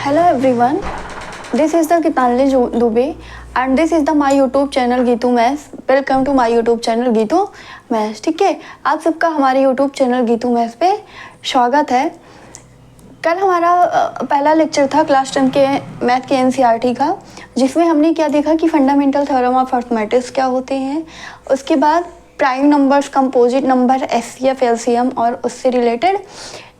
Hello everyone, this is the Gitanjali Dubey and this is the my YouTube channel Geetu maths. Welcome to my YouTube channel Geetu maths. ठीक है, आप सबका हमारे YouTube channel Geetu maths पे स्वागत है. कल हमारा पहला लेक्चर था क्लास 10 के मैथ के एनसीईआरटी का, जिसमें हमने क्या देखा कि फंडामेंटल थ्योरम ऑफ अरिथमेटिक्स क्या होते हैं. उसके बाद prime numbers, composite number, HCF, LCM और उससे रिलेटेड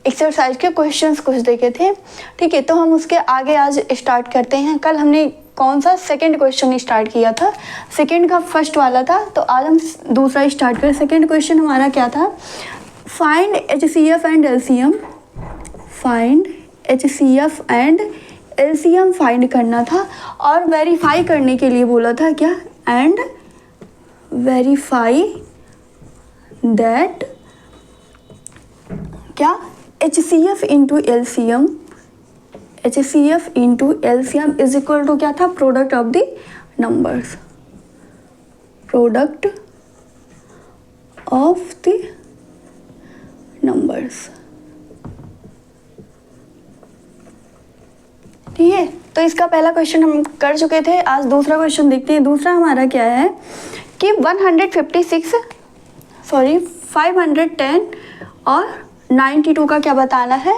एक्सरसाइज के क्वेश्चंस कुछ देखे थे. ठीक है, तो हम उसके आगे आज स्टार्ट करते हैं. कल हमने कौन सा सेकंड क्वेश्चन स्टार्ट किया था, सेकंड का फर्स्ट वाला था, तो आज हम दूसरा स्टार्ट करें. सेकंड क्वेश्चन हमारा क्या था, find HCF and LCM. Find HCF and LCM find करना था और वेरीफाई करने के लिए बोला था क्या, एंड वेरीफाई दैट क्या HCF into LCM, HCF into LCM is equal to क्या था, product of the numbers, product of the numbers. ठीक है, तो इसका पहला क्वेश्चन हम कर चुके थे. आज दूसरा क्वेश्चन देखते हैं. दूसरा हमारा क्या है कि 510 और 92 का क्या बताना है.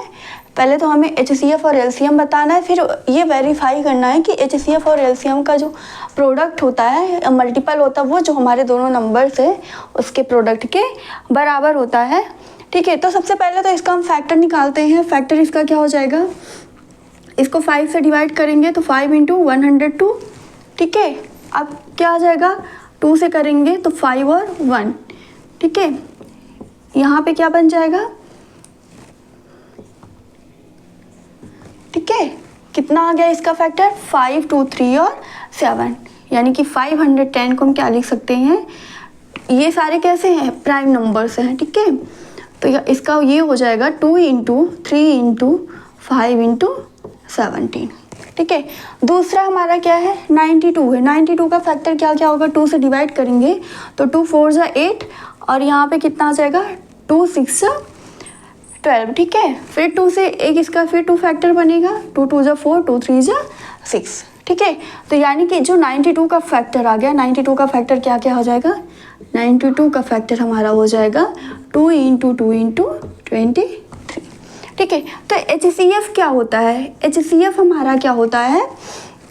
पहले तो हमें HCF और LCM बताना है, फिर ये वेरीफाई करना है कि HCF और LCM का जो प्रोडक्ट होता है, मल्टीपल होता है, वो जो हमारे दोनों नंबर्स है उसके प्रोडक्ट के बराबर होता है. ठीक है, तो सबसे पहले तो इसका हम फैक्टर निकालते हैं. फैक्टर इसका क्या हो जाएगा, इसको 5 से डिवाइड करेंगे तो 5 इंटू 102. ठीक है, अब क्या आ जाएगा, 2 से करेंगे तो 5 और 1. ठीक है, यहाँ पे क्या बन जाएगा, ठीक है, कितना आ गया इसका फैक्टर, 5, 2, 3 और 7, यानी कि 510 को हम क्या लिख सकते हैं, ये सारे कैसे हैं, प्राइम नंबर्स हैं. ठीक है, तो इसका ये हो जाएगा 2 इंटू 3 इंटू 5 इंटू 17. ठीक है, दूसरा हमारा क्या है, 92 है. 92 का फैक्टर क्या क्या होगा, 2 से डिवाइड करेंगे तो 2 4 जा 8 और यहाँ पे कितना आ जाएगा, 2 6 जा 12. ठीक है, फिर 2 से एक इसका फिर 2 फैक्टर बनेगा, 2 2 जा 4, 2 3 जा 6. ठीक है, तो यानी कि जो 92 का फैक्टर आ गया, 92 का फैक्टर क्या क्या हो जाएगा, 92 का फैक्टर हमारा हो जाएगा 2 इंटू 2 इंटू 23. ठीक है, तो HCF क्या होता है, HCF हमारा क्या होता है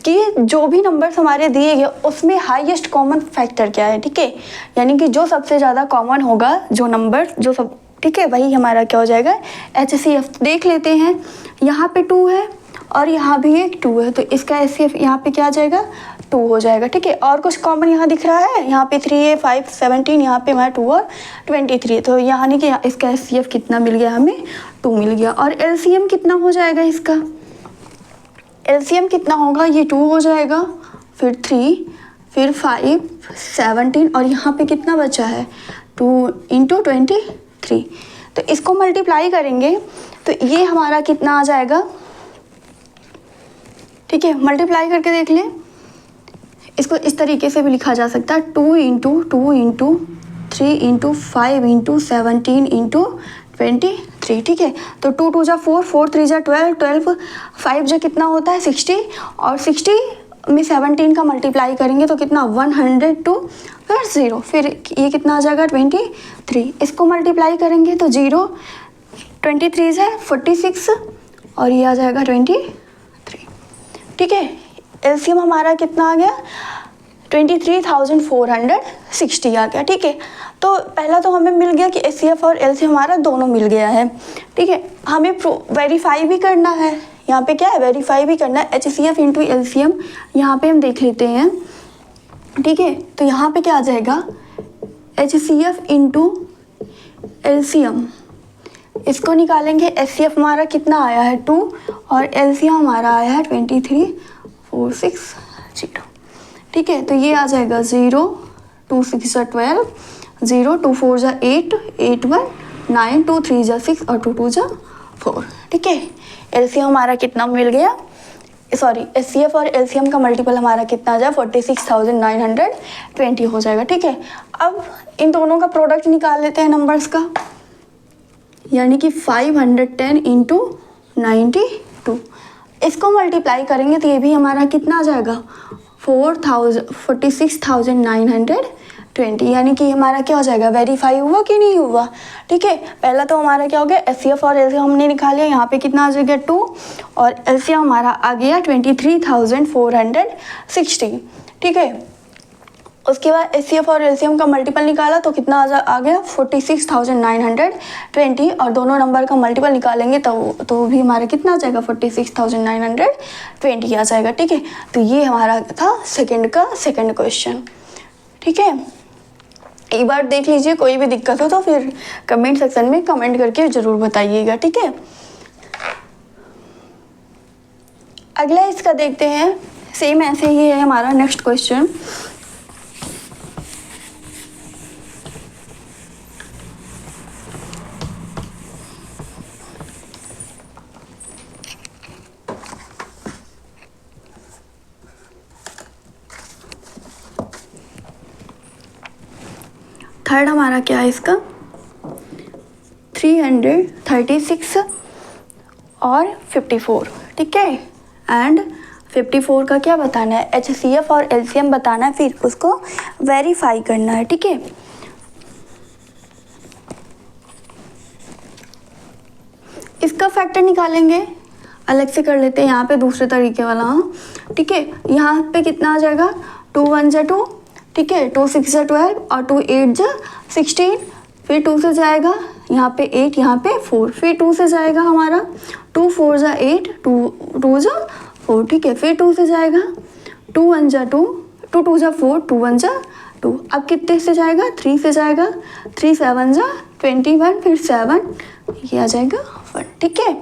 कि जो भी नंबर्स हमारे दिए गए उसमें हाईएस्ट कॉमन फैक्टर क्या है. ठीक है, यानी कि जो सबसे ज़्यादा कॉमन होगा, जो नंबर जो सब, ठीक है, वही हमारा क्या हो जाएगा, HCF. देख लेते हैं, यहाँ पे 2 है और यहाँ भी एक 2 है, तो इसका HCF यहाँ पे क्या आ जाएगा, 2 हो जाएगा. ठीक है, और कुछ कॉमन यहाँ दिख रहा है, यहाँ पे 3 है, 5, 17, यहाँ पे हमारा 2 और 23, तो यानी कि इसका HCF कितना मिल गया हमें, 2 मिल गया. और LCM कितना हो जाएगा इसका, LCM कितना होगा, ये 2 हो जाएगा, फिर 3, फिर 5, 17 और यहाँ पे कितना बचा है, 2 इंटू 23. तो इसको मल्टीप्लाई करेंगे तो ये हमारा कितना आ जाएगा. ठीक है, मल्टीप्लाई करके देख लें, इसको इस तरीके से भी लिखा जा सकता है, 2 into 2 into 3 into 5 into 17 into 23. ठीक है, तो 2 2 जा 4, 4 3 जा 12, 12 5 जा कितना होता है 60, और 60 में 17 का मल्टीप्लाई करेंगे तो कितना 102, फिर 0, फिर ये कितना आ जाएगा 23. इसको मल्टीप्लाई करेंगे तो 0, 23 है 46 और ये आ जाएगा 23. ठीक है, एलसीएम हमारा कितना आ गया, 23,460 आ गया. ठीक है, तो पहला तो हमें मिल गया कि HCF और LCM हमारा दोनों मिल गया है. ठीक है, हमें वेरीफाई भी करना है, यहाँ पे क्या है, वेरीफाई भी करना है. HCF इंटू LCM यहाँ पे हम देख लेते हैं. ठीक है, तो यहाँ पे क्या आ जाएगा, HCF इंटू LCM, इसको निकालेंगे. HCF हमारा कितना आया है 2 और LCM हमारा आया है 23,460. ठीक है, तो ये आ जाएगा 0, 2 6 जा 12, 0, 2 4 जा 8, 8 1 9, 2 3 जा 6 और 2 2 जा 4. ठीक है, LCM हमारा कितना मिल गया, सॉरी HCF और LCM का मल्टीपल हमारा कितना आ जाए, 46,920 हो जाएगा. ठीक है, अब इन दोनों का प्रोडक्ट निकाल लेते हैं नंबर्स का. यानी कि 510 इंटू 92, इसको मल्टीप्लाई करेंगे तो ये भी हमारा कितना आ जाएगा 46,920, यानी कि हमारा क्या हो जाएगा, वेरीफाई हुआ कि नहीं हुआ। ठीक है, पहला तो हमारा क्या हो गया, एचसीएफ और एलसीएम हमने निकाले, यहाँ पे कितना आ जाएगा 2 और एलसीएम हमारा आ गया 23,460। ठीक है, उसके बाद एचसीएफ और एलसीएम का मल्टीपल निकाला तो कितना आ गया 46,920 और दोनों नंबर का मल्टीपल निकालेंगे तो भी हमारा कितना आ जाएगा 46,920 आ जाएगा। ठीक है, तो ये हमारा था सेकंड क्वेश्चन। ठीक है, एक बार देख लीजिए, कोई भी दिक्कत हो तो फिर कमेंट सेक्शन में कमेंट करके ज़रूर बताइएगा। ठीक है, अगला इसका देखते हैं, सेम ऐसे ही है हमारा नेक्स्ट क्वेश्चन। थर्ड हमारा क्या है इसका 336 और 54। ठीक है, एंड 54 का क्या बताना है, एचसीएफ और एलसीएम बताना है, फिर उसको वेरीफाई करना है। ठीक है, इसका फैक्टर निकालेंगे, अलग से कर लेते हैं यहाँ पे दूसरे तरीके वाला। ठीक है, यहाँ पे कितना आ जाएगा 2 1 जा 2, ठीक है, 2 6 जा 12 और 2 8 जा 16, फिर 2 से जाएगा यहाँ पे 8, यहाँ पे 4, फिर 2 से जाएगा हमारा 2 4 जा 8, 2 जा 4। ठीक है, फिर 2 से जाएगा 2 1 जा 2, 2 2 जा 4, 2 1 जा 2। अब कितने से जाएगा 3 से जाएगा, 3 7 जा 21, फिर 7 ये आ जाएगा 1। ठीक है,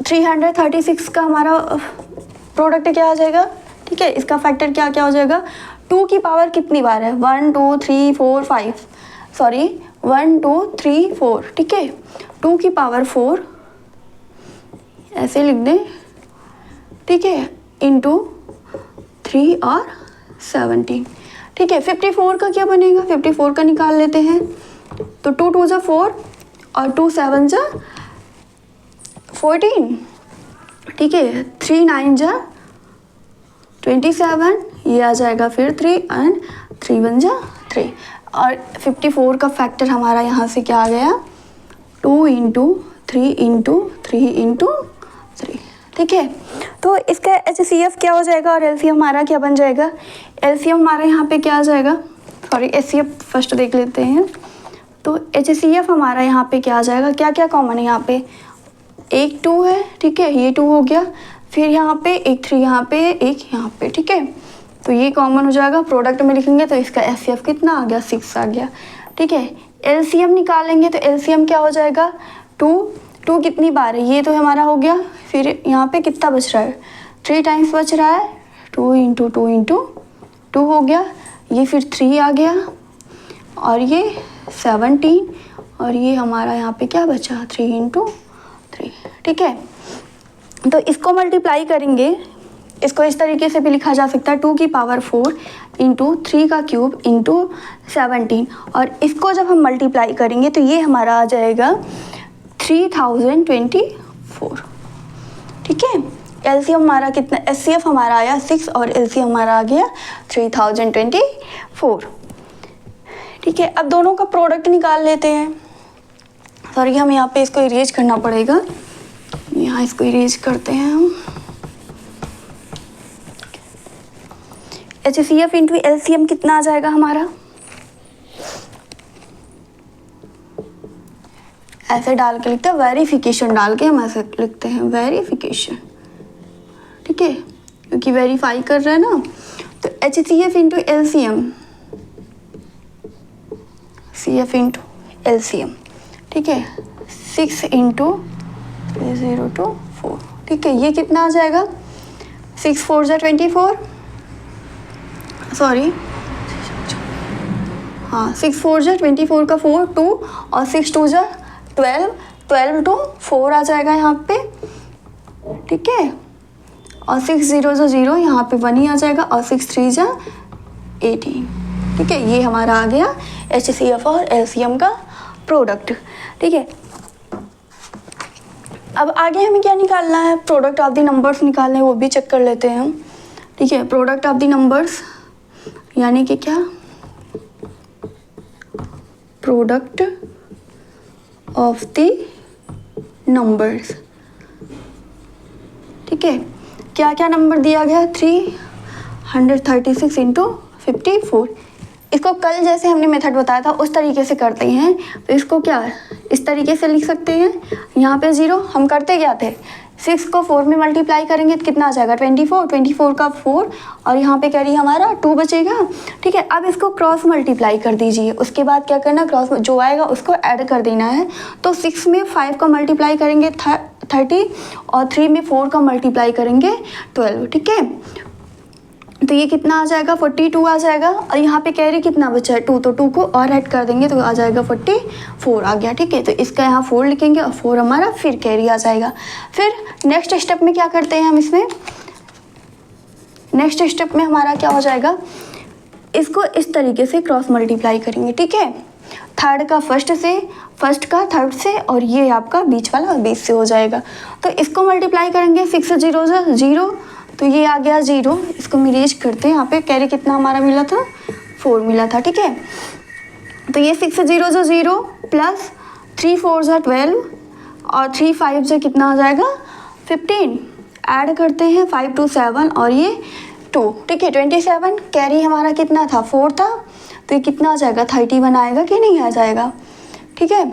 336 का हमारा प्रोडक्ट क्या आ जाएगा। ठीक है, इसका फैक्टर क्या क्या हो जाएगा, 2 की पावर कितनी बार है 1 2 3 4 5, सॉरी 1 2 3 4। ठीक है, 2 की पावर 4 ऐसे लिख दें। ठीक है, इंटू 3 और 17। ठीक है, 54 का क्या बनेगा, 54 का निकाल लेते हैं। तो 2 2 जा 4 और 2 7 जा 14। ठीक है, 3 9 जा 27, ये आ जाएगा फिर 3 एंड 3 1 जा 3। और 54 का फैक्टर हमारा यहाँ से क्या आ गया 2 इंटू 3 इंटू 3 इंटू 3। ठीक है, तो इसका एचसीएफ क्या हो जाएगा और एलसीएम हमारा क्या बन जाएगा, एलसीएम हमारा यहाँ पे क्या आ जाएगा, सॉरी एचसीएफ फर्स्ट देख लेते हैं। तो एचसीएफ हमारा यहाँ पे क्या आ जाएगा, क्या क्या कॉमन है यहाँ पे, एक 2 है। ठीक है, ये 2 हो गया, फिर यहाँ पे एक 3 यहाँ पे, एक यहाँ पे। ठीक है, तो ये कॉमन हो जाएगा, प्रोडक्ट में लिखेंगे तो इसका एचसीएफ कितना आ गया 6 आ गया। ठीक है, एलसीएम निकालेंगे तो एलसीएम क्या हो जाएगा 2 कितनी बार है, ये तो हमारा हो गया, फिर यहाँ पे कितना बच रहा है 3 टाइम्स बच रहा है, 2 इंटू 2 इंटू 2 हो गया, ये फिर 3 आ गया और ये 17 और ये हमारा यहाँ पे क्या बचा 3 इंटू 3। ठीक है, तो इसको मल्टीप्लाई करेंगे, इसको इस तरीके से भी लिखा जा सकता है 2 की पावर 4 इंटू 3 का क्यूब इंटू 17, और इसको जब हम मल्टीप्लाई करेंगे तो ये हमारा आ जाएगा 3024। ठीक है, एलसीएम हमारा कितना, एचसीएफ हमारा आया 6 और एलसीएम हमारा आ गया 3024। ठीक है, अब दोनों का प्रोडक्ट निकाल लेते हैं। सॉरी, हम यहाँ पे इसको इरेज करना पड़ेगा, यहाँ इसको इरेज करते हैं हम। एचसीएफ इंटू एलसीएम कितना आ जाएगा हमारा, ऐसे डाल के लिखते हैं, वेरिफिकेशन डाल के हम ऐसे लिखते हैं वेरिफिकेशन। ठीक है, क्योंकि वेरीफाई कर रहे हैं ना, तो HCF into LCM, CF into LCM. ठीक है, 6 इंटू 3024। ठीक है, ये कितना आ जाएगा 6 4 जा 24, सॉरी हाँ 6 4 जा 24 का 4 2 और 6 2 जा 12 टू 4 आ जाएगा यहाँ पे। ठीक है, और 6 0 जा 0, यहाँ पे 1 ही आ जाएगा, और 6 3 जा 18। ठीक है, ये हमारा आ गया एचसीएफ और एलसीएम का प्रोडक्ट। ठीक है, अब आगे हमें क्या निकालना है, प्रोडक्ट ऑफ द नंबर्स निकालने हैं, वो भी चेक कर लेते हैं हम। ठीक है, प्रोडक्ट ऑफ द नंबर्स यानी कि क्या, प्रोडक्ट ऑफ द नंबर्स। ठीक है, क्या क्या नंबर दिया गया, 336 इंटू 54। इसको कल जैसे हमने मेथड बताया था उस तरीके से करते हैं, तो इसको क्या इस तरीके से लिख सकते हैं। यहाँ पे 0, हम करते क्या थे, 6 को 4 में मल्टीप्लाई करेंगे तो कितना आ जाएगा 24, 24 का 4 और यहाँ पे कैरी हमारा 2 बचेगा। ठीक है, अब इसको क्रॉस मल्टीप्लाई कर दीजिए, उसके बाद क्या करना, क्रॉस जो आएगा उसको ऐड कर देना है। तो 6 में 5 का मल्टीप्लाई करेंगे 30 और 3 में 4 का मल्टीप्लाई करेंगे 12। ठीक है, तो ये कितना आ जाएगा 42 आ जाएगा, और यहाँ पे कैरी कितना बचा है 2, तो 2 को और ऐड कर देंगे तो आ जाएगा 44 आ गया। ठीक है, तो इसका यहाँ 4 लिखेंगे और 4 हमारा फिर कैरी आ जाएगा। फिर नेक्स्ट स्टेप में क्या करते हैं हम, इसमें नेक्स्ट स्टेप में हमारा क्या हो जाएगा, इसको इस तरीके से क्रॉस मल्टीप्लाई करेंगे। ठीक है, थर्ड का फर्स्ट से, फर्स्ट का थर्ड से, और ये आपका बीच वाला 20 से हो जाएगा। तो इसको मल्टीप्लाई करेंगे, 6 0 0, तो ये आ गया 0। इसको मिरेज करते हैं, यहाँ पे कैरी कितना हमारा मिला था 4 मिला था। ठीक है, तो ये 6 0 0 प्लस 3 4 12 और 3 5 कितना आ जाएगा 15। ऐड करते हैं 5 2 7 और ये 2। ठीक है, 27। कैरी हमारा कितना था 4 था, तो ये कितना आ जाएगा 31 आएगा कि नहीं आ जाएगा। ठीक है,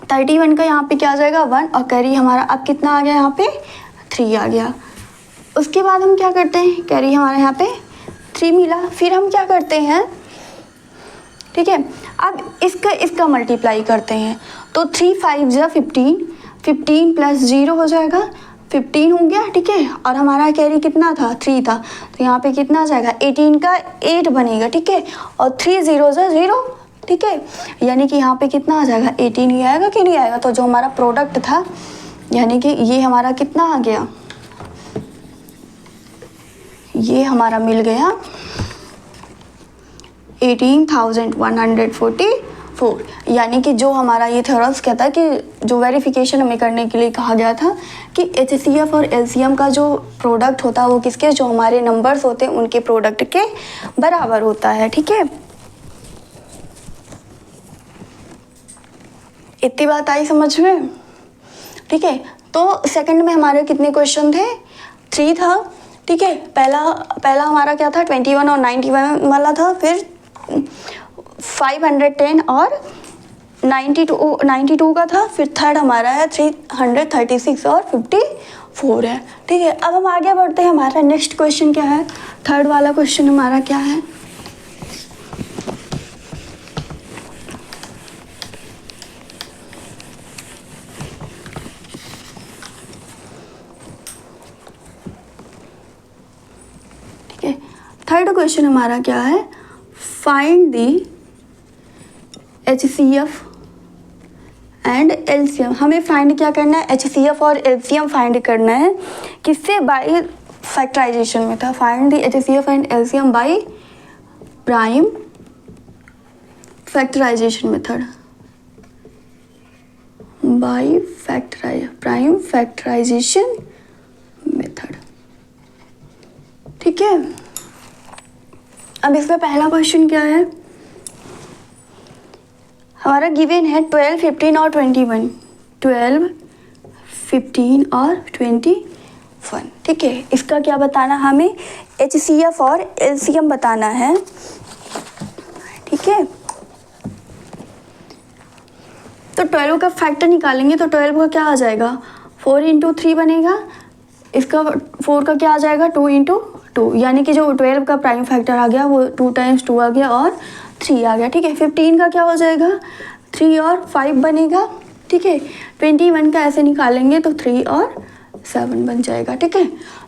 31 का यहाँ पे क्या आ जाएगा 1 और कैरी हमारा अब कितना आ गया यहाँ पे 3 आ गया। उसके बाद हम क्या करते हैं, कैरी हमारे यहाँ पे 3 मिला। फिर हम क्या करते हैं, ठीक है, अब इसका मल्टीप्लाई करते हैं, तो 3 5 जा 15, 15 प्लस 0 हो जाएगा 15 हो गया। ठीक है, और हमारा कैरी कितना था 3 था, तो यहाँ पे कितना आ जाएगा 18 का 8 बनेगा। ठीक है, और 3 0 जा 0। ठीक है, यानी कि यहाँ पे कितना आ जाएगा 18 ही आएगा कि नहीं आएगा। तो जो हमारा प्रोडक्ट था यानी कि ये हमारा कितना आ गया, ये हमारा मिल गया 18,144। यानी कि जो हमारा ये थ्योरम्स कहता है कि जो वेरिफिकेशन हमें करने के लिए कहा गया था कि HCF और LCM का जो प्रोडक्ट होता है वो किसके, जो हमारे नंबर्स होते हैं उनके प्रोडक्ट के बराबर होता है। ठीक है, इतनी बात आई समझ में। ठीक है, तो सेकंड में हमारे कितने क्वेश्चन थे, 3 था। ठीक है, पहला हमारा क्या था 21 और 91 वाला था, फिर 510 और 92 का था, फिर थर्ड हमारा है 336 और 54 है। ठीक है, अब हम आगे बढ़ते हैं, हमारा नेक्स्ट क्वेश्चन क्या है, थर्ड वाला क्वेश्चन हमारा क्या है, थर्ड क्वेश्चन हमारा क्या है, find the HCF and LCM। हमें फाइंड क्या करना है, HCF और LCM फाइंड करना है, किससे, by factorisation method. Find the HCF and LCM by prime factorisation method, by prime factorisation method. ठीक है, अब इसमें पहला क्वेश्चन क्या है, हमारा गिवन है 12, 15 और 21, 12, 15 और 21। ठीक है, इसका क्या बताना, हमें HCF और LCM बताना है। ठीक है, तो 12 का फैक्टर निकालेंगे, तो 12 का क्या आ जाएगा 4 इंटू 3 बनेगा, इसका 4 का क्या आ जाएगा 2 इंटू 2, यानी कि जो 12 का प्राइम फैक्टर आ गया वो 2 टाइम्स 2 आ गया और 3 आ गया। ठीक है, 15 का क्या हो जाएगा 3 और 5 बनेगा। ठीक है, 21 का ऐसे निकालेंगे तो 3 और 7 बन जाएगा। ठीक है,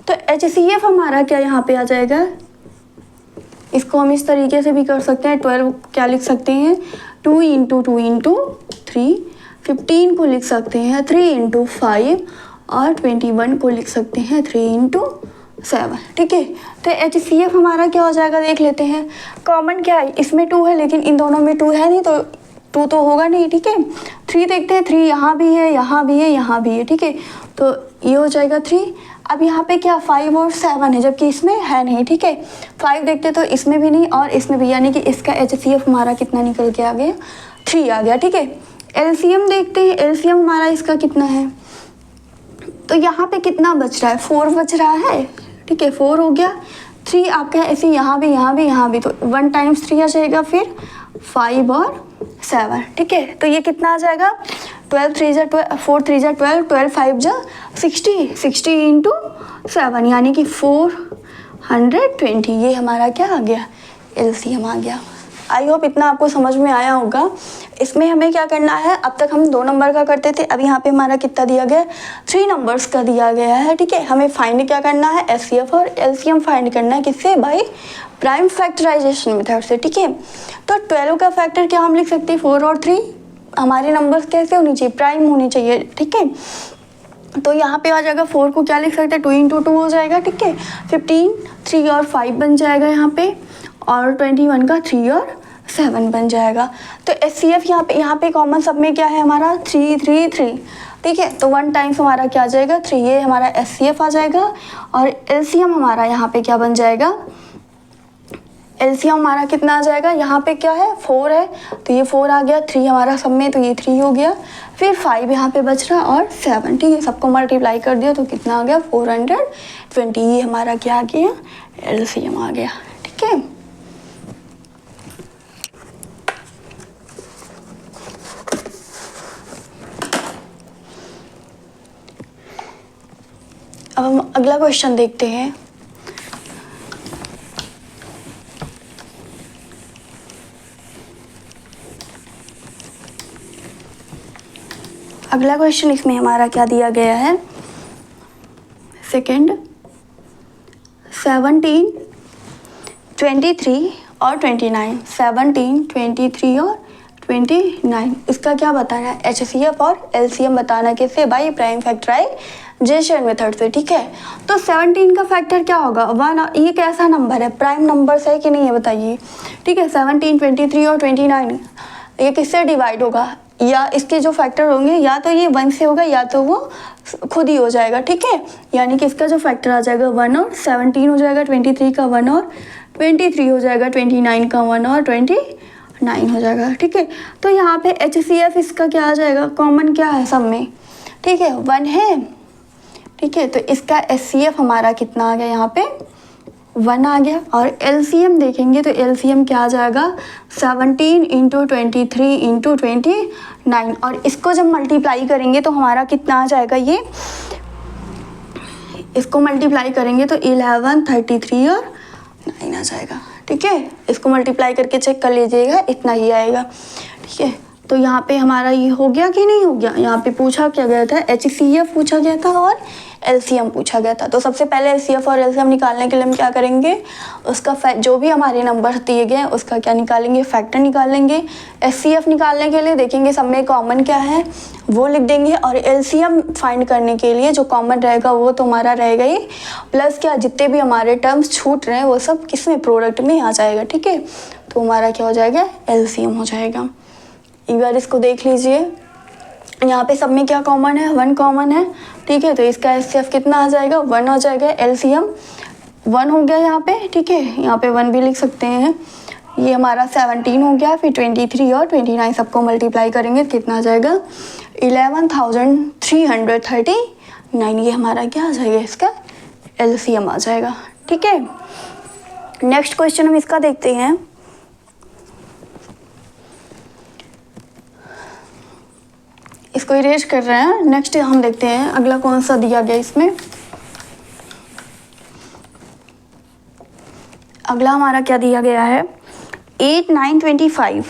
तो HCF हमारा क्या यहाँ पे आ जाएगा, इसको हम इस तरीके से भी कर सकते हैं, 12 क्या लिख सकते हैं 2 इंटू 2 इंटू 3, 15 को लिख सकते हैं 3 इंटू 5 और 21 को लिख सकते हैं 3 इंटू 7। ठीक है, तो HCF हमारा क्या हो जाएगा देख लेते हैं, कॉमन क्या है, इसमें 2 है लेकिन इन दोनों में 2 है नहीं, तो 2 तो होगा नहीं, ठीक है। 3 देखते हैं, 3 यहाँ भी है, यहाँ भी है, यहाँ भी है, ठीक है। तो ये हो जाएगा 3। अब यहाँ पे क्या 5 और 7 है, जबकि इसमें है नहीं, ठीक है। 5 देखते तो इसमें भी नहीं और इसमें भी, यानी कि इसका HCF हमारा कितना निकल के आ गया, 3 आ गया, ठीक है। LCM देखते हैं, LCM हमारा इसका कितना है, तो यहाँ पे कितना बच रहा है, 4 बच रहा है, ठीक है। 4 हो गया, 3 आपका ऐसे यहाँ भी, यहाँ भी, यहाँ भी, तो 1 टाइम्स 3 आ जाएगा, फिर 5 और 7, ठीक है। तो ये कितना आ जाएगा, 12 3 जा 12, 4 3 जा 12, 12 5 जा 60, 60 इंटू 7 यानी कि 420। ये हमारा क्या आ गया, LCM आ गया। आई होप इतना आपको समझ में आया होगा। इसमें हमें क्या करना है, अब तक हम 2 नंबर का करते थे, अब यहाँ पे हमारा कितना दिया गया, 3 नंबर्स का दिया गया है, ठीक है। हमें फाइंड क्या करना है, HCF और LCM फाइंड करना है, किससे, बाय प्राइम फैक्टराइजेशन मेथड से, ठीक है। तो 12 का फैक्टर क्या हम लिख सकते हैं, 4 और 3। हमारे नंबर्स कैसे होनी चाहिए, प्राइम होनी चाहिए, ठीक है। तो यहाँ पे आ जाएगा 4 को क्या लिख सकते हैं, 2 इंटू 2 हो जाएगा, ठीक है। 15, 3 और 5 बन जाएगा यहाँ पे, और 21 का 3 और 7 बन जाएगा। तो HCF यहाँ पे कॉमन सब में क्या है हमारा, 3 3 3, ठीक है। तो 1 टाइम्स हमारा क्या आ जाएगा, 3, ये हमारा HCF आ जाएगा। और LCM हमारा यहाँ पे क्या बन जाएगा, LCM हमारा कितना आ जाएगा, यहाँ पे क्या है, 4 है, तो ये 4 आ गया, 3 हमारा सब में, तो ये 3 हो गया, फिर 5 यहाँ पे बच रहा और 7, ठीक है। सबको मल्टीप्लाई कर दिया तो कितना आ गया, 420। ये हमारा क्या आ गया, LCM आ गया, ठीक है। अब हम अगला क्वेश्चन देखते हैं। अगला क्वेश्चन इसमें हमारा क्या दिया गया है, सेकंड 17 23 और 29, 17 23 और 29, इसका क्या बताना है, HCF और LCM बताना कैसे, बाय प्राइम फैक्टराइजेशन मेथड से, ठीक है। तो 17 का फैक्टर क्या होगा, 1। ये कैसा नंबर है, प्राइम नंबर्स है कि नहीं है बताइए, ठीक है। 17 23 और 29 ये किससे डिवाइड होगा, या इसके जो फैक्टर होंगे या तो ये 1 से होगा या तो वो खुद ही हो जाएगा, ठीक है। यानी कि इसका जो फैक्टर आ जाएगा 1 और 17 हो जाएगा, 23 का 1 और 23 हो जाएगा, 29 का 1 और 29 हो जाएगा, ठीक है। तो यहाँ पे HCF इसका क्या आ जाएगा, कॉमन क्या है सब में, ठीक है, 1 है, ठीक है। तो इसका HCF हमारा कितना आ गया, यहाँ पे 1 आ गया। और LCM देखेंगे तो LCM क्या आ जाएगा, 17 इंटू 23 इंटू 29, और इसको जब मल्टीप्लाई करेंगे तो हमारा कितना आ जाएगा, ये इसको मल्टीप्लाई करेंगे तो 11 33 और 9 आ जाएगा, ठीक है। इसको मल्टीप्लाई करके चेक कर लीजिएगा, इतना ही आएगा, ठीक है। तो यहाँ पे हमारा ये हो गया कि नहीं हो गया, यहाँ पे पूछा क्या गया था, HCF पूछा गया था और LCM पूछा गया था। तो सबसे पहले HCF और LCM निकालने के लिए हम क्या करेंगे, उसका जो भी हमारे नंबर दिए गए उसका क्या निकालेंगे, फैक्टर निकालेंगे। HCF निकालने के लिए देखेंगे सब में कॉमन क्या है वो लिख देंगे, और LCM फाइंड करने के लिए जो कॉमन रहेगा वो तो हमारा रहेगा ही, प्लस क्या जितने भी हमारे टर्म्स छूट रहे हैं वो सब किस में, प्रोडक्ट में आ जाएगा, ठीक है। तो हमारा क्या हो जाएगा, LCM हो जाएगा। एक बार इसको देख लीजिए, यहाँ पे सब में क्या कॉमन है, 1 कॉमन है, ठीक है। तो इसका HCF कितना आ जाएगा, 1 हो जाएगा, LCM 1 हो गया यहाँ पे, ठीक है। यहाँ पे 1 भी लिख सकते हैं। ये हमारा 17 हो गया, फिर 23 और 29 सबको मल्टीप्लाई करेंगे कितना आ जाएगा, 11,339। ये हमारा क्या आ जाएगा, इसका LCM आ जाएगा, ठीक है। नेक्स्ट क्वेश्चन हम इसका देखते हैं। इसको इरेज कर रहे हैं। नेक्स्ट हम देखते हैं अगला कौन सा दिया गया इसमें। अगला हमारा क्या दिया गया है, 8 9 25,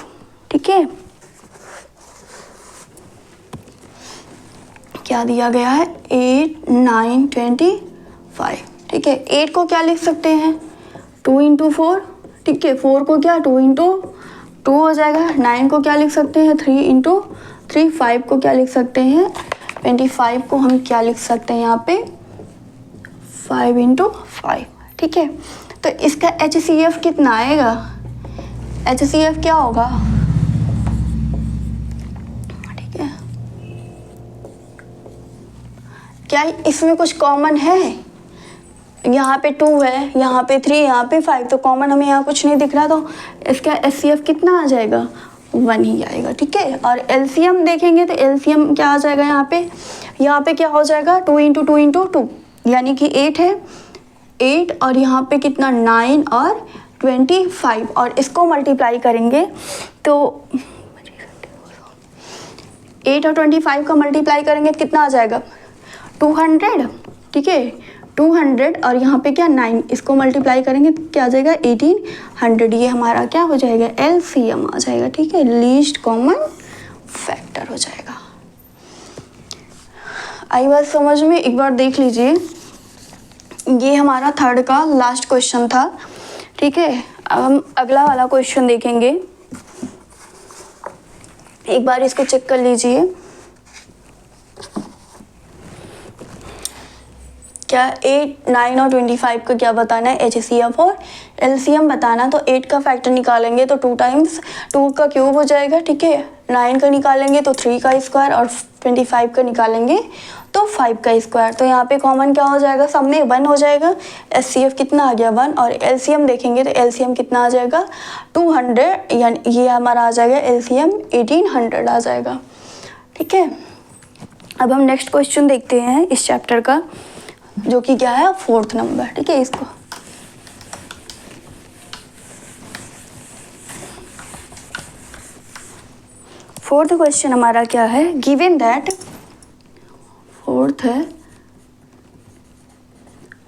ठीक है। क्या दिया गया है, 8 9 25, ठीक है। 8 को क्या लिख सकते हैं, 2 इंटू 4, ठीक है। 4 को क्या 2 इंटू 2 हो जाएगा। 9 को क्या लिख सकते हैं, 3 इंटू 3। 5 को क्या लिख सकते हैं, 25 को हम क्या लिख सकते हैं यहाँ पे, 5 इंटू 5, ठीक है। तो इसका HCF कितना आएगा, HCF क्या होगा, क्या इसमें कुछ कॉमन है? यहाँ पे 2 है, यहाँ पे 3, यहाँ पे 5, तो कॉमन हमें यहाँ कुछ नहीं दिख रहा, तो इसका HCF कितना आ जाएगा? 1 ही आएगा, ठीक है। और LCM देखेंगे तो LCM क्या आ जाएगा यहाँ पे क्या हो जाएगा? 2 × 2 × 2 यानी कि 8 है, 8 और यहाँ पे कितना 9 और 25, और इसको मल्टीप्लाई करेंगे तो 8 और 25 का मल्टीप्लाई करेंगे कितना आ जाएगा? 200, ठीक है, 200 और यहाँ पे क्या 9, इसको मल्टीप्लाई करेंगे तो क्या आ जाएगा? 1800। ये हमारा क्या हो जाएगा? LCM आ जाएगा, ठीक है, लीस्ट कॉमन फैक्टर हो जाएगा। आई बात समझ में? एक बार देख लीजिए, ये हमारा थर्ड का लास्ट क्वेश्चन था, ठीक है। अब हम अगला वाला क्वेश्चन देखेंगे, एक बार इसको चेक कर लीजिए। क्या 8, 9 और 25 का क्या बताना है? HCF और LCM बताना। तो 8 का फैक्टर निकालेंगे तो 2 × 2 का क्यूब हो जाएगा, ठीक है। 9 का निकालेंगे तो 3 का स्क्वायर, और 25 का निकालेंगे तो 5 का स्क्वायर। तो यहाँ पे कॉमन क्या हो जाएगा? सब में 1 हो जाएगा। HCF कितना आ गया? 1। और LCM देखेंगे तो LCM कितना आ जाएगा? 200, यानी ये हमारा आ जाएगा LCM 1800 आ जाएगा, ठीक है। अब हम नेक्स्ट क्वेश्चन देखते हैं इस चैप्टर का, जो कि क्या है? 4th नंबर, ठीक है। इसको फोर्थ क्वेश्चन हमारा क्या है? गिवन दैट, फोर्थ है,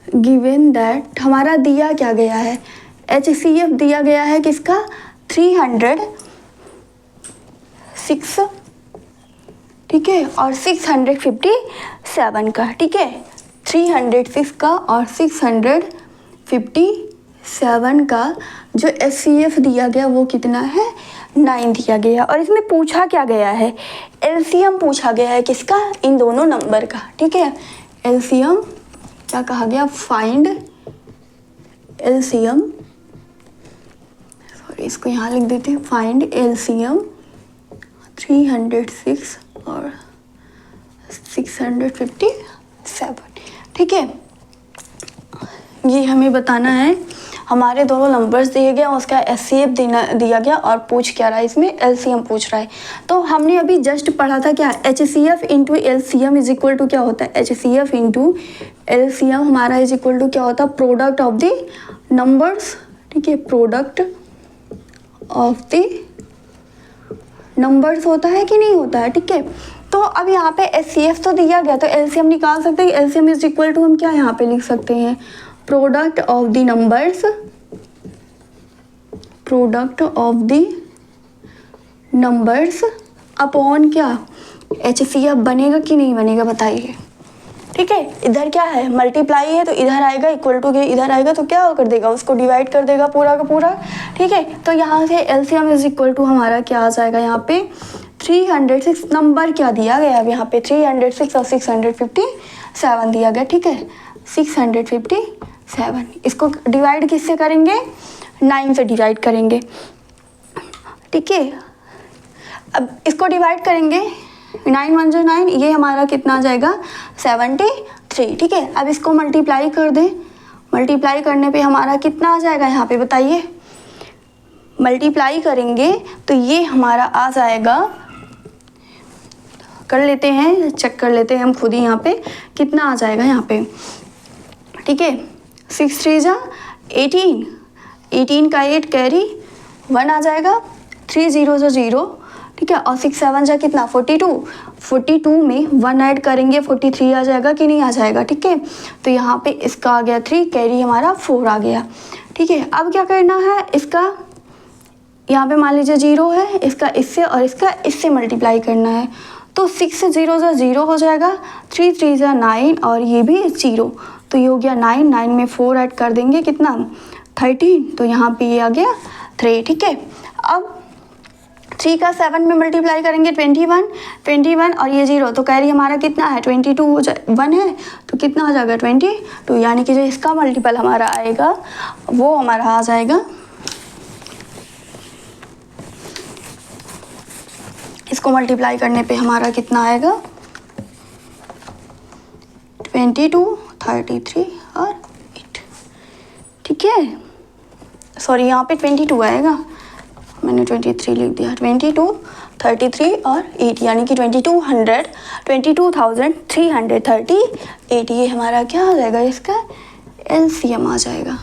गिवन दैट हमारा दिया क्या गया है? HCF दिया गया है किसका? 306, ठीक है, और 657 का, ठीक है। 306 का और 657 का जो HCF दिया गया वो कितना है? 9 दिया गया। और इसमें पूछा क्या गया है? LCM पूछा गया है किसका? इन दोनों नंबर का, ठीक है। LCM क्या कहा गया? फाइंड LCM, सॉरी इसको यहाँ लिख देते हैं, फाइंड LCM 306 और 657, ठीक है। ये हमें बताना है, हमारे दोनों नंबर्स दिए गए, उसका HCF दिया गया, और पूछ क्या रहा है? इसमें LCM पूछ रहा है। तो हमने अभी जस्ट पढ़ा था क्या? HCF into LCM is equal to क्या होता है? HCF इंटू LCM हमारा इज इक्वल टू क्या होता है? प्रोडक्ट ऑफ द नंबर्स, ठीक है, प्रोडक्ट ऑफ द नंबर्स होता है कि नहीं होता है, ठीक है। तो अब यहाँ पे HCF तो दिया गया, तो LCM निकाल सकते हैं। LCM इज इक्वल टू हम क्या यहाँ पे लिख सकते हैं? Product of the numbers, product of the numbers upon क्या? HCF बनेगा कि नहीं बनेगा बताइए, ठीक है। इधर क्या है? मल्टीप्लाई है, तो इधर आएगा इक्वल टू के, इधर आएगा तो क्या कर देगा? उसको डिवाइड कर देगा पूरा का पूरा, ठीक है। तो यहाँ से LCM इज इक्वल टू हमारा क्या आ जाएगा? यहाँ पे 306 नंबर क्या दिया गया है? यहाँ पे 306 और 657 दिया गया, ठीक है, 657। इसको डिवाइड किससे करेंगे? 9 से डिवाइड करेंगे, ठीक है। अब इसको डिवाइड करेंगे, 9 1 जो 9, ये हमारा कितना आ जाएगा? 73, ठीक है। अब इसको मल्टीप्लाई कर दें, मल्टीप्लाई करने पे हमारा कितना आ जाएगा? यहाँ पे बताइए, मल्टीप्लाई करेंगे तो ये हमारा आ जाएगा, कर लेते हैं, चेक कर लेते हैं हम खुद ही, यहाँ पे कितना आ जाएगा यहाँ पे, ठीक है। 6 3 जा 18, 18 का 8 कैरी 1 आ जाएगा, 3 0 जो 0, ठीक है, और 6 7 जा कितना? 42, 42 में 1 ऐड करेंगे 43 आ जाएगा कि नहीं आ जाएगा, ठीक है। तो यहाँ पे इसका आ गया 3, कैरी हमारा 4 आ गया, ठीक है। अब क्या करना है? इसका यहाँ पे मान लीजिए 0 है, इसका इससे और इसका इससे मल्टीप्लाई करना है, तो 6 से 0 जा 0 हो जाएगा, 3 3 जा 9 और ये भी 0, तो ये हो गया 9, 9 में 4 ऐड कर देंगे कितना? 13, तो यहाँ पे ये आ गया 3, ठीक है। अब 3 का 7 में मल्टीप्लाई करेंगे 21, 21 और ये 0, तो कैरी हमारा कितना है? 22 हो जाए, 1 है तो कितना हो जाएगा? 22, यानी कि जो इसका मल्टीपल हमारा आएगा वो हमारा आ जाएगा, इसको मल्टीप्लाई करने पे हमारा कितना आएगा? 22, 33 और 8। ठीक है, सॉरी यहाँ पे 22 आएगा, मैंने 23 लिख दिया। 22, 33 और 8 यानी कि 2238, ये हमारा क्या आ जाएगा, इसका एलसीएम आ जाएगा।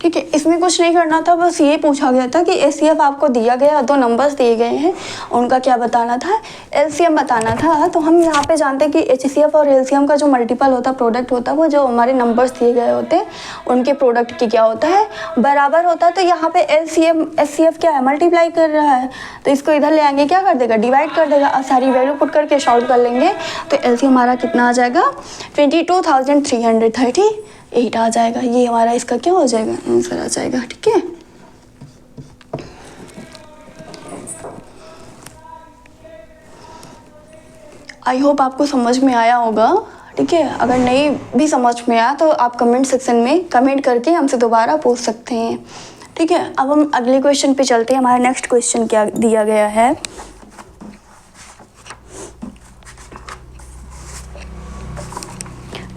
ठीक है, इसमें कुछ नहीं करना था, बस ये पूछा गया था कि एचसीएफ आपको दिया गया, दो नंबर्स दिए गए हैं, उनका क्या बताना था, एलसीएम बताना था। तो हम यहाँ पे जानते हैं कि एचसीएफ और एलसीएम का जो मल्टीपल होता है, प्रोडक्ट होता है, वो जो हमारे नंबर्स दिए गए होते हैं उनके प्रोडक्ट की क्या होता है, बराबर होता है। तो यहाँ पे एलसीएम एचसीएफ क्या है, मल्टीप्लाई कर रहा है, तो इसको इधर ले आएंगे, क्या कर देगा, डिवाइड कर देगा। अब सारी वैल्यू पुट करके सॉल्व कर लेंगे तो एलसीएम हमारा कितना आ जाएगा, 22,338 आ जाएगा। ये हमारा इसका क्या हो जाएगा, आंसर आ जाएगा। ठीक है, आई होप आपको समझ में आया होगा। ठीक है, अगर नहीं भी समझ में आया तो आप कमेंट सेक्शन में कमेंट करके हमसे दोबारा पूछ सकते हैं। ठीक है, अब हम अगले क्वेश्चन पे चलते हैं। हमारा नेक्स्ट क्वेश्चन क्या दिया गया है,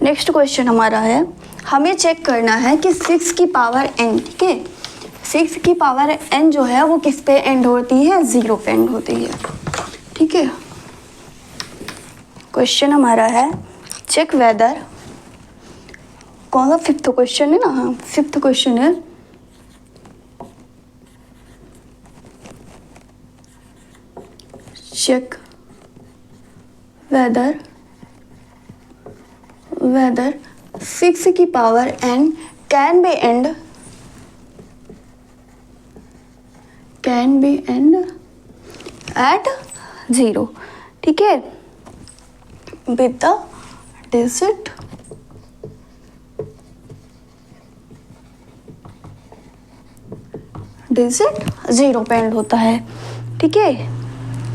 नेक्स्ट क्वेश्चन हमारा है, हमें चेक करना है कि 6 की पावर n, ठीक है, 6 की पावर n जो है वो किस पे एंड होती है, 0 पे एंड होती है। ठीक है, क्वेश्चन हमारा है चेक वेदर, कौन सा, 5th क्वेश्चन है ना, हाँ 5th क्वेश्चन है, चेक वेदर 6 की power n can be end at 0। ठीक है, विद द डिजिट डिजिट 0 पे एंड होता है। ठीक है,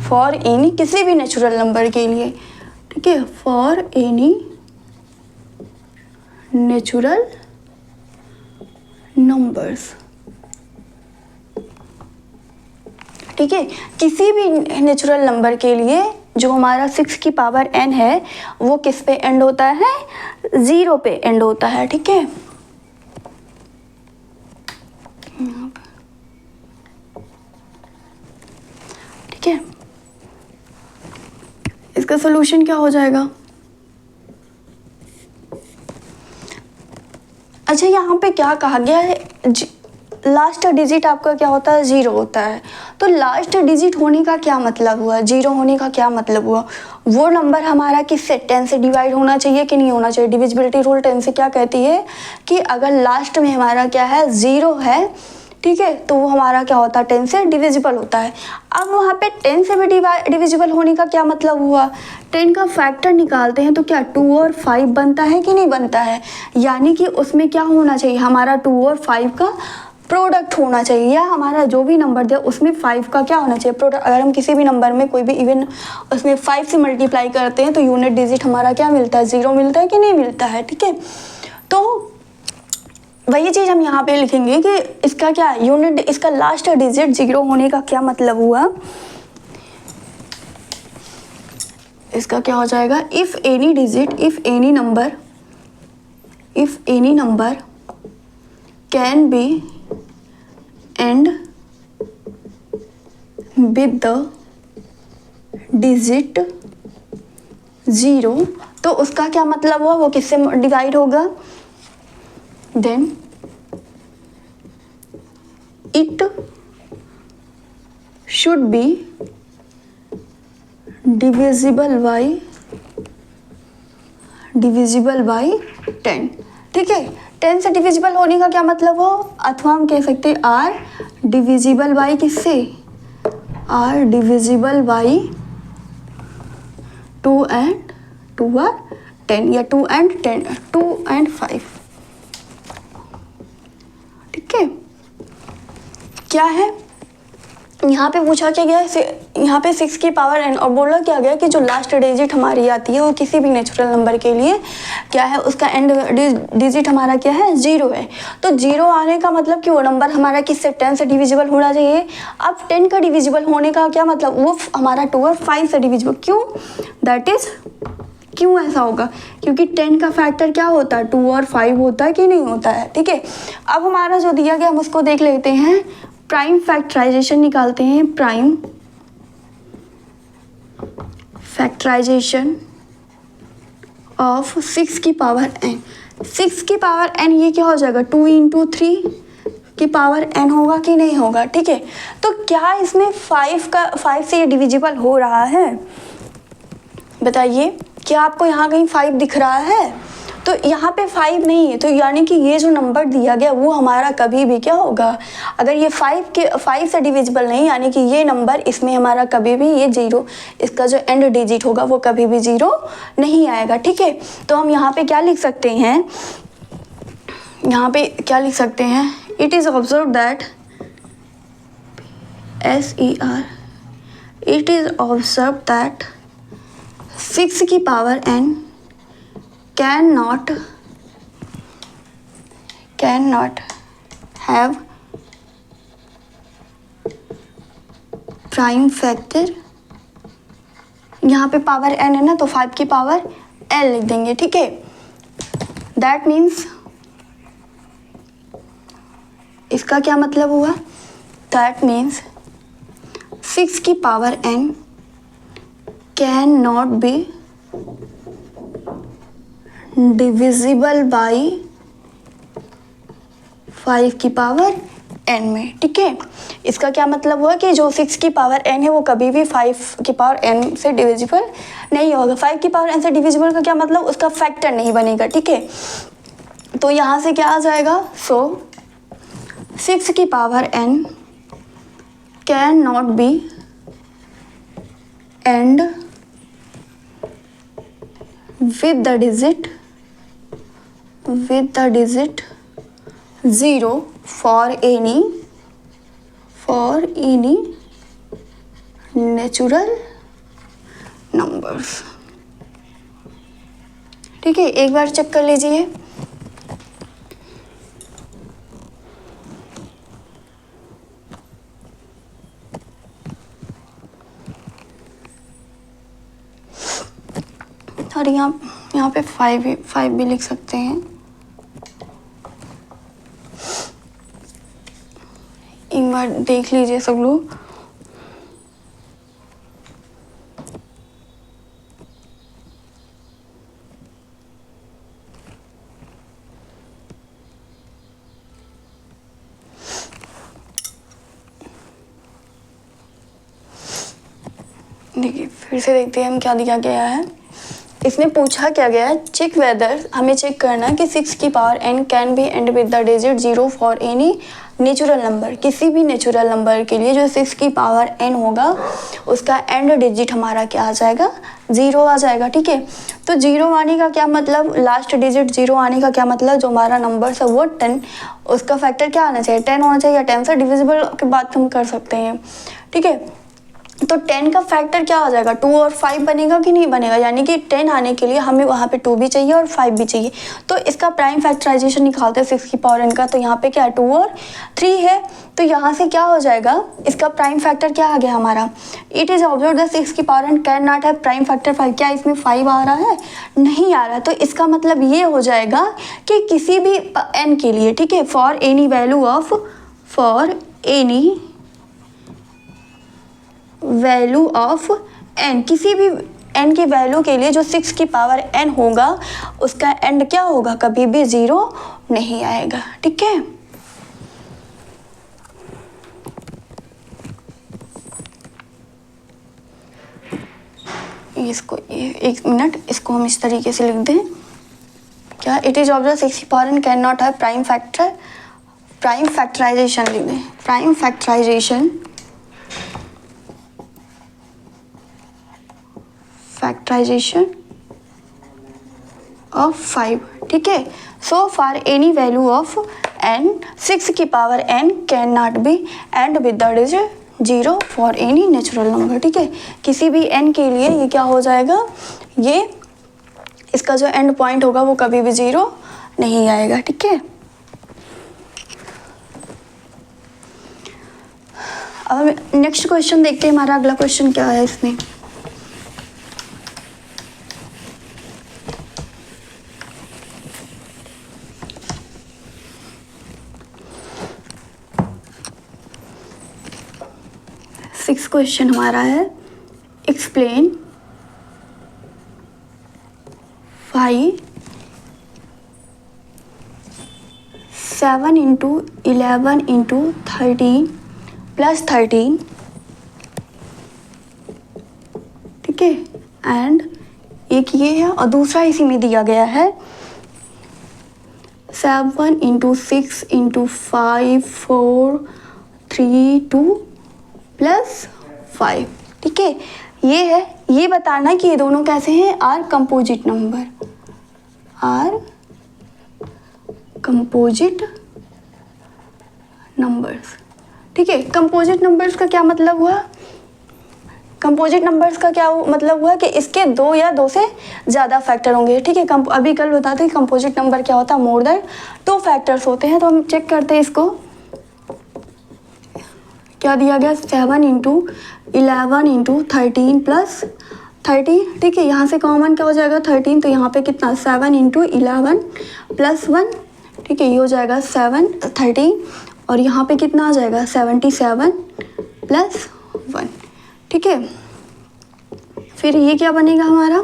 फॉर एनी, किसी भी नेचुरल नंबर के लिए। ठीक है, फॉर एनी नेचुरल नंबर्स। ठीक है, किसी भी नेचुरल नंबर के लिए जो हमारा 6 की पावर n है वो किस पे एंड होता है, 0 पे एंड होता है। ठीक है, ठीक है, इसका सॉल्यूशन क्या हो जाएगा। अच्छा, यहाँ पे क्या कहा गया है, लास्ट डिजिट आपका क्या होता है, 0 होता है। तो लास्ट डिजिट होने का क्या मतलब हुआ, 0 होने का क्या मतलब हुआ, वो नंबर हमारा किससे, 10 से डिवाइड होना चाहिए कि नहीं होना चाहिए। डिविजिबिलिटी रूल 10 से क्या कहती है कि अगर लास्ट में हमारा क्या है, 0 है, ठीक है, तो वो हमारा क्या होता है, 10 से डिविजिबल होता है। अब वहाँ पे 10 से भी डिविजिबल होने का क्या मतलब हुआ, 10 का फैक्टर निकालते हैं तो क्या 2 और 5 बनता है कि नहीं बनता है, यानी कि उसमें क्या होना चाहिए, हमारा 2 और 5 का प्रोडक्ट होना चाहिए, या हमारा जो भी नंबर दिया उसमें 5 का क्या होना चाहिए, प्रोडक्ट। अगर हम किसी भी नंबर में कोई भी इवन उसमें 5 से मल्टीप्लाई करते हैं तो यूनिट डिजिट हमारा क्या मिलता है, 0 मिलता है कि नहीं मिलता है। ठीक है, तो वही चीज़ हम यहाँ पे लिखेंगे कि इसका क्या यूनिट, इसका लास्ट डिजिट 0 होने का क्या मतलब हुआ, इसका क्या हो जाएगा, if any digit, if any number can be end with the digit 0, तो उसका क्या मतलब हुआ, वो किससे डिवाइड होगा, then it should be divisible by 10। ठीक है, 10 से डिविजिबल होने का क्या मतलब हो, अथवा हम कह सकते हैं आर डिविजिबल बाई किससे, are divisible by 2 and 2 are 10 या 2 and 10, 2 and 5। ठीक है, क्या है यहाँ पे पूछा क्या गया, यहाँ पे 6 की पावर n और बोला क्या गया कि जो लास्ट डिजिट हमारी आती है वो किसी भी नेचुरल नंबर के लिए क्या है, उसका एंड डिजिट हमारा क्या है, 0 है। तो 0 आने का मतलब कि वो नंबर हमारा किससे, 10 से डिविजिबल होना चाहिए। अब 10 का डिविजिबल होने का क्या मतलब, वो हमारा 2 और 5 से डिविजिबल, क्यों, दैट इज क्यों ऐसा होगा? क्योंकि 10 का फैक्टर क्या होता है? 2 और 5 होता है कि नहीं होता है? ठीक है, अब हमारा जो दिया गया हम उसको देख लेते हैं। प्राइम फैक्टराइजेशन निकालते हैं। प्राइम फैक्टराइजेशन ऑफ 6 की पावर n। 6 की पावर n ये क्या हो जाएगा? 2 इंटू 3 की पावर n होगा कि नहीं होगा? ठीक है, तो क्या इसमें 5 से ये डिविजिबल हो रहा है? बताइए, क्या आपको यहाँ कहीं 5 दिख रहा है? तो यहाँ पे 5 नहीं है, तो यानी कि ये जो नंबर दिया गया वो हमारा कभी भी क्या होगा? अगर ये 5 से डिविजिबल नहीं, यानी कि ये नंबर इसमें हमारा कभी भी ये 0, इसका जो एंड डिजिट होगा वो कभी भी 0 नहीं आएगा। ठीक है, तो हम यहाँ पे क्या लिख सकते हैं? यहाँ पे क्या लिख सकते हैं? It is observe that SER, it is observe that 6 की power n cannot have prime factor. यहाँ पे पावर n है ना, तो 5 की पावर l लिख देंगे। ठीक है, दैट मीन्स इसका क्या मतलब हुआ? दैट मीन्स 6 की power n can not be divisible by 5 की पावर n में। ठीक है, इसका क्या मतलब हुआ कि जो 6 की पावर n है वो कभी भी 5 की पावर n से डिविजिबल नहीं होगा। 5 की पावर n से डिविजिबल का क्या मतलब? उसका फैक्टर नहीं बनेगा। ठीक है, तो यहाँ से क्या आ जाएगा? सो 6 की power n can not be and with the digit 0 for any natural numbers। ठीक है, एक बार चेक कर लीजिए। और यहाँ पे 5 भी लिख सकते हैं। एक बार देख लीजिए सब लोग। देखिए, फिर से देखते हैं हम क्या दिया गया है। इसमें पूछा क्या गया है? चेक वेदर, हमें चेक करना है कि 6 की power n can be end with the digit 0 for any natural number. किसी भी नेचुरल नंबर के लिए जो 6 की पावर n होगा उसका एंड डिजिट हमारा क्या आ जाएगा? 0 आ जाएगा। ठीक है, तो 0 आने का क्या मतलब? लास्ट डिजिट 0 आने का क्या मतलब? जो हमारा नंबर है वो 10, उसका फैक्टर क्या आना चाहिए? 10 होना चाहिए। 10 से डिविजिबल की बात हम कर सकते हैं। ठीक है, तो 10 का फैक्टर क्या आ जाएगा? 2 और 5 बनेगा कि नहीं बनेगा? यानी कि 10 आने के लिए हमें वहाँ पे 2 भी चाहिए और 5 भी चाहिए। तो इसका प्राइम फैक्टराइजेशन निकालते हैं 6 की पावर n का। तो यहाँ पे क्या है? 2 और 3 है। तो यहाँ से क्या हो जाएगा? इसका प्राइम फैक्टर क्या आ गया हमारा? इट इज ऑब्जर्व द 6 की power n can not have prime factor 5। क्या इसमें 5 आ रहा है? नहीं आ रहा है। तो इसका मतलब ये हो जाएगा कि किसी भी n के लिए, ठीक है, for any value of n, किसी भी n की वैल्यू के लिए जो 6 की पावर n होगा उसका एंड क्या होगा? कभी भी 0 नहीं आएगा। ठीक है, इसको एक मिनट, इसको हम इस तरीके से लिख दें। क्या? इट इज ऑब्जर्व 6 की power n can not have prime factorisation लिख दें। Prime factorisation of 5। ठीक है, so for any value of n 6 की power n can not be end with the digit 0 for any natural number. ठीक है, किसी भी n के लिए ये क्या हो जाएगा? ये इसका जो एंड पॉइंट होगा वो कभी भी 0 नहीं आएगा। ठीक है, अब नेक्स्ट क्वेश्चन देखते हैं। हमारा अगला क्वेश्चन क्या है इसमें? 6 क्वेश्चन हमारा है, एक्सप्लेन 5 7 इंटू 11 इंटू 13 प्लस 13, ठीक है, एंड एक ये है और दूसरा इसी में दिया गया है 7 इंटू 6 इंटू 5 4 3 2 प्लस 5, ठीक है। ये है, ये बताना कि ये दोनों कैसे हैं, are composite number, are composite numbers, ठीक है। कंपोजिट नंबर्स का क्या मतलब हुआ, कंपोजिट नंबर्स का क्या मतलब हुआ कि इसके दो या दो से ज़्यादा फैक्टर होंगे, ठीक है। अभी कल बताते हैं कंपोजिट नंबर क्या होता है, मोर देन 2 फैक्टर्स होते हैं। तो हम चेक करते हैं इसको, क्या दिया गया 7 इंटू 11 इंटू 13 प्लस 30, ठीक है। यहाँ से कॉमन क्या हो जाएगा 13, तो यहाँ पे कितना 7 इंटू 11 प्लस 1, ठीक है, ये हो जाएगा 7 13, और यहाँ पे कितना आ जाएगा 77 प्लस 1, ठीक है। फिर ये क्या बनेगा हमारा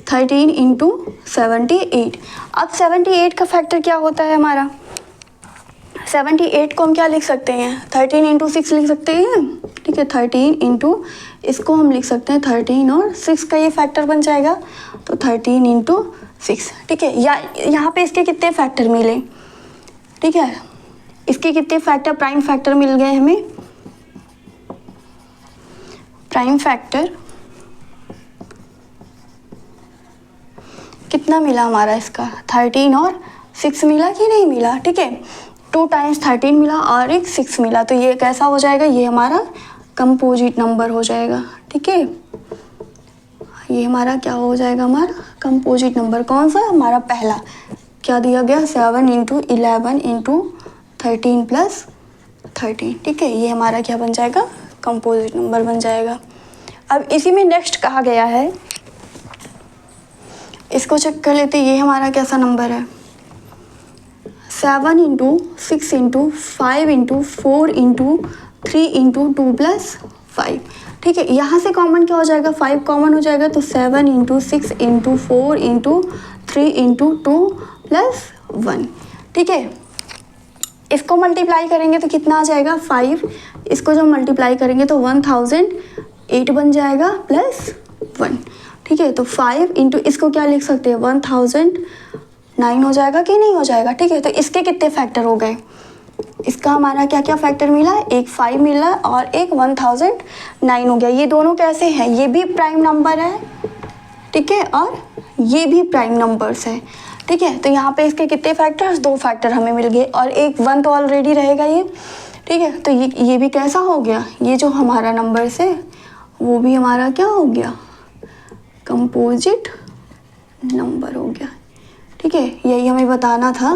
13 इंटू 78। अब 78 का फैक्टर क्या होता है हमारा, 78 को हम क्या लिख सकते हैं 13 इंटू 6 लिख सकते हैं, ठीक है। 13 इंटू इसको हम लिख सकते हैं 13 और 6 का ये फैक्टर बन जाएगा, तो 13 इंटू 6, ठीक है। या यहाँ पे इसके कितने फैक्टर मिले, ठीक है, इसके कितने फैक्टर प्राइम फैक्टर मिल गए हमें, प्राइम फैक्टर कितना मिला हमारा इसका 13 और 6 मिला कि नहीं मिला, ठीक है। 2 टाइम्स 13 मिला और एक 6 मिला, तो ये कैसा हो जाएगा, ये हमारा कंपोजिट नंबर हो जाएगा, ठीक है। ये हमारा क्या हो जाएगा, हमारा कंपोजिट नंबर कौन सा, हमारा पहला क्या दिया गया 7 इंटू 11 इंटू 13 प्लस 13, ठीक है। ये हमारा क्या बन जाएगा, कंपोजिट नंबर बन जाएगा। अब इसी में नेक्स्ट कहा गया है, इसको चेक कर लेते, ये हमारा कैसा नंबर है 7 into 6 into 5 into 4 into 3 into 2 plus 5, ठीक है। यहाँ से कॉमन क्या हो जाएगा 5 कॉमन हो जाएगा, तो 7 into 6 into 4 into 3 into 2 plus 1, ठीक है। इसको मल्टीप्लाई करेंगे तो कितना आ जाएगा 5, इसको जब मल्टीप्लाई करेंगे तो 1008 बन जाएगा प्लस 1, ठीक है। तो 5 इंटू इसको क्या लिख सकते हैं 1009 हो जाएगा कि नहीं हो जाएगा, ठीक है। तो इसके कितने फैक्टर हो गए, इसका हमारा क्या क्या फैक्टर मिला, एक 5 मिला और एक 1009 हो गया। ये दोनों कैसे हैं, ये भी प्राइम नंबर है, ठीक है, और ये भी प्राइम नंबर्स है, ठीक है। तो यहाँ पे इसके कितने फैक्टर्स, 2 फैक्टर हमें मिल गए और एक 1 तो ऑलरेडी रहेगा ये, ठीक है। तो ये भी कैसा हो गया, ये जो हमारा नंबर्स है वो भी हमारा क्या हो गया, कंपोजिट नंबर हो गया, ठीक है। यही हमें बताना था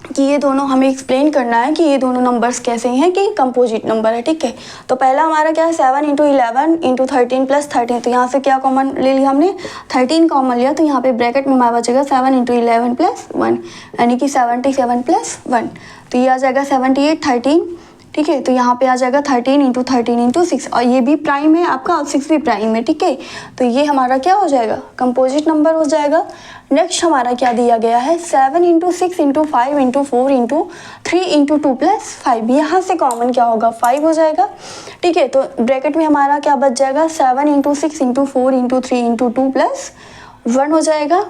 कि ये दोनों हमें एक्सप्लेन करना है कि ये दोनों नंबर्स कैसे हैं कि कंपोजिट नंबर है, ठीक है। तो पहला हमारा क्या है 7 इंटू 11 इंटू 13 प्लस 13, तो यहाँ से क्या कॉमन ले लिया हमने 13 कॉमन लिया, तो यहाँ पे ब्रैकेट में हमारा बचेगा 7 इंटू 11 प्लस 1 यानी कि 77 प्लस 1, तो ये आ जाएगा 78 13, ठीक है। तो यहाँ पे आ जाएगा 13 इंटू 13 इंटू 6, और ये भी प्राइम है आपका और 6 भी प्राइम है, ठीक है। तो ये हमारा क्या हो जाएगा, कंपोजिट नंबर हो जाएगा। नेक्स्ट हमारा क्या दिया गया है 7 into 6 into 5 into 4 into 3 into 2 plus 5, यहाँ से कॉमन क्या होगा 5 हो जाएगा, ठीक है। तो ब्रैकेट में हमारा क्या बच जाएगा 7 into 6 into 4 into 3 into 2 plus 1 हो जाएगा।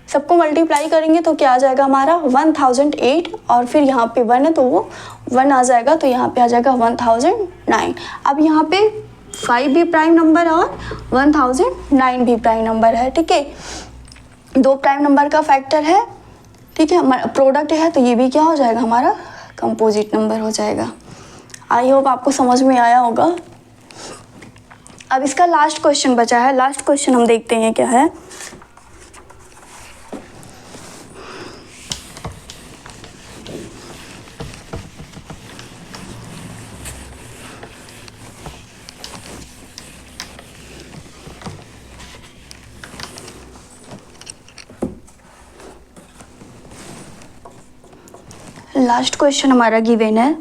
सबको मल्टीप्लाई करेंगे तो क्या आ जाएगा हमारा 1008, और फिर यहाँ पे 1 है तो वो 1 आ जाएगा, तो यहाँ पे आ जाएगा 1009। अब यहाँ पे 5 भी प्राइम नंबर और 1009 भी प्राइम नंबर है, ठीक है। 2 प्राइम नंबर का फैक्टर है, ठीक है, प्रोडक्ट है, तो ये भी क्या हो जाएगा हमारा कंपोजिट नंबर हो जाएगा। आई होप आपको समझ में आया होगा। अब इसका लास्ट क्वेश्चन बचा है, लास्ट क्वेश्चन हम देखते हैं क्या है। लास्ट क्वेश्चन हमारा गिवन है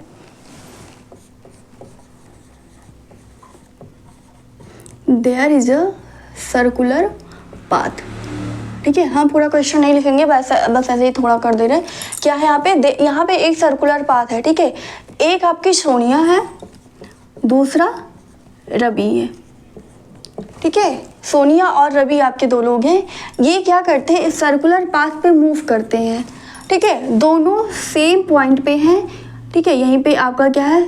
there is a circular path. ठीक है, हम पूरा क्वेश्चन नहीं लिखेंगे, बस ऐसे ही थोड़ा कर दे रहे हैं। क्या है यहाँ पे एक सर्कुलर पाथ है। ठीक है, एक आपकी सोनिया है, दूसरा रवि है। ठीक है, सोनिया और रवि आपके दो लोग हैं। ये क्या करते हैं, इस सर्कुलर पाथ पे मूव करते हैं। ठीक है, दोनों सेम पॉइंट पे हैं। ठीक है, यहीं पे आपका क्या है,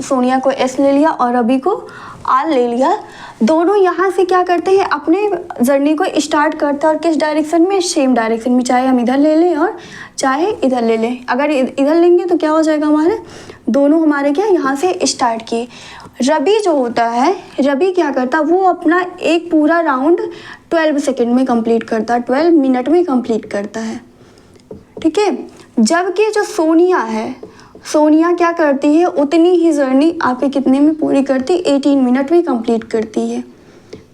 सोनिया को एस ले लिया और रवि को आर ले लिया। दोनों यहाँ से क्या करते हैं, अपने जर्नी को स्टार्ट करते हैं और किस डायरेक्शन में, सेम डायरेक्शन में। चाहे हम इधर ले लें और चाहे इधर ले लें। अगर इधर लेंगे तो क्या हो जाएगा, हमारे दोनों हमारे क्या यहाँ से स्टार्ट किए। रवि जो होता है, रवि क्या करता है, वो अपना एक पूरा राउंड 12 सेकेंड में कंप्लीट करता है, 12 मिनट में कंप्लीट करता है। ठीक है, जबकि जो सोनिया है, सोनिया क्या करती है, उतनी ही जर्नी आपके कितने में पूरी करती, 18 मिनट में कंप्लीट करती है।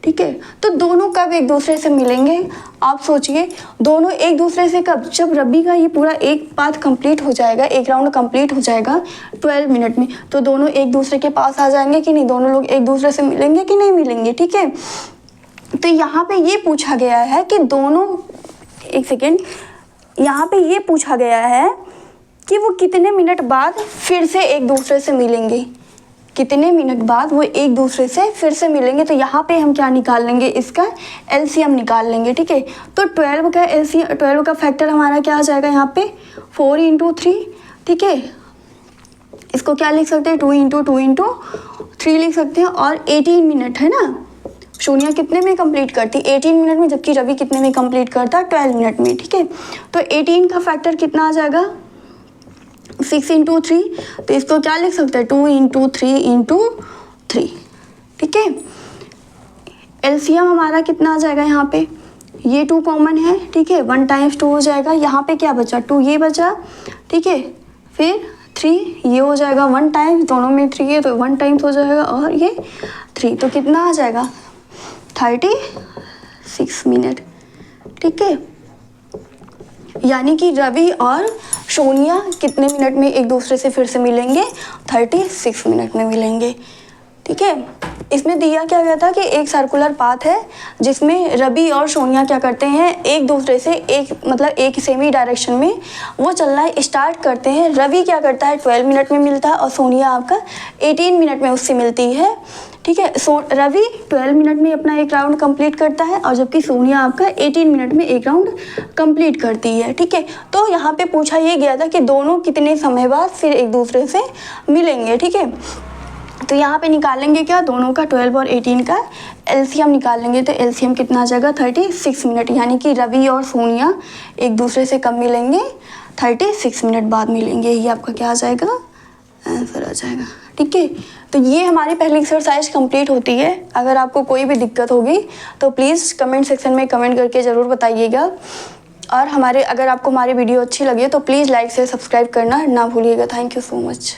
ठीक है, तो दोनों कब एक दूसरे से मिलेंगे, आप सोचिए। दोनों एक दूसरे से कब, जब रवि का ये पूरा एक पाथ कंप्लीट हो जाएगा, एक राउंड कंप्लीट हो जाएगा 12 मिनट में, तो दोनों एक दूसरे के पास आ जाएंगे कि नहीं, दोनों लोग एक दूसरे से मिलेंगे कि नहीं मिलेंगे। ठीक है, तो यहाँ पे ये पूछा गया है कि दोनों, एक सेकेंड, यहाँ पे ये पूछा गया है कि वो कितने मिनट बाद फिर से एक दूसरे से मिलेंगे, कितने मिनट बाद वो एक दूसरे से फिर से मिलेंगे। तो यहाँ पे हम क्या निकाल लेंगे, इसका एलसीएम निकाल लेंगे। ठीक है, तो 12 का एलसीएम, 12 का फैक्टर हमारा क्या आ जाएगा यहाँ पे, 4 × 3। ठीक है, इसको क्या लिख सकते हैं, 2 × 2 × 3 लिख सकते हैं। और 18 मिनट है ना, सोनिया कितने में कंप्लीट करती, 18 मिनट में, जबकि रवि कितने में कंप्लीट करता, 12 मिनट में। ठीक है, तो 18 का फैक्टर कितना आ जाएगा, 6 × 3। तो इसको क्या लिख सकते हैं, 2 × 3 × 3। ठीक है, एलसीएम हमारा कितना आ जाएगा, यहाँ पे ये 2 कॉमन है। ठीक है, 1 × 2 हो जाएगा। यहाँ पे क्या बचा, 2 ये बचा। ठीक है, फिर 3 ये हो जाएगा, 1 टाइम्स, दोनों में 3 है तो 1 टाइम्स हो जाएगा, और ये 3, तो कितना आ जाएगा, 36 मिनट। ठीक है, यानी कि रवि और सोनिया कितने मिनट में एक दूसरे से फिर से मिलेंगे, 36 मिनट में मिलेंगे। ठीक है, इसमें दिया क्या गया था कि एक सर्कुलर पाथ है जिसमें रवि और सोनिया क्या करते हैं, एक दूसरे से एक सेमी डायरेक्शन में वो चलना स्टार्ट करते हैं। रवि क्या करता है, 12 मिनट में मिलता है और सोनिया आपका 18 मिनट में उससे मिलती है। ठीक है, रवि 12 मिनट में अपना एक राउंड कंप्लीट करता है और जबकि सोनिया आपका 18 मिनट में एक राउंड कंप्लीट करती है। ठीक है, तो यहाँ पे पूछा ये गया था कि दोनों कितने समय बाद फिर एक दूसरे से मिलेंगे। ठीक है, तो यहाँ पे निकालेंगे क्या, दोनों का 12 और 18 का एलसीएम निकालेंगे। तो एलसीएम कितना आ जाएगा, 36 मिनट, यानी कि रवि और सोनिया एक दूसरे से कब मिलेंगे, 36 मिनट बाद मिलेंगे। ये आपका क्या आ जाएगा, आंसर आ जाएगा। ठीक है, तो ये हमारी पहली एक्सरसाइज कंप्लीट होती है। अगर आपको कोई भी दिक्कत होगी तो प्लीज़ कमेंट सेक्शन में कमेंट करके ज़रूर बताइएगा। और अगर आपको हमारी वीडियो अच्छी लगे तो प्लीज़ लाइक से सब्सक्राइब करना ना भूलिएगा। Thank you so much.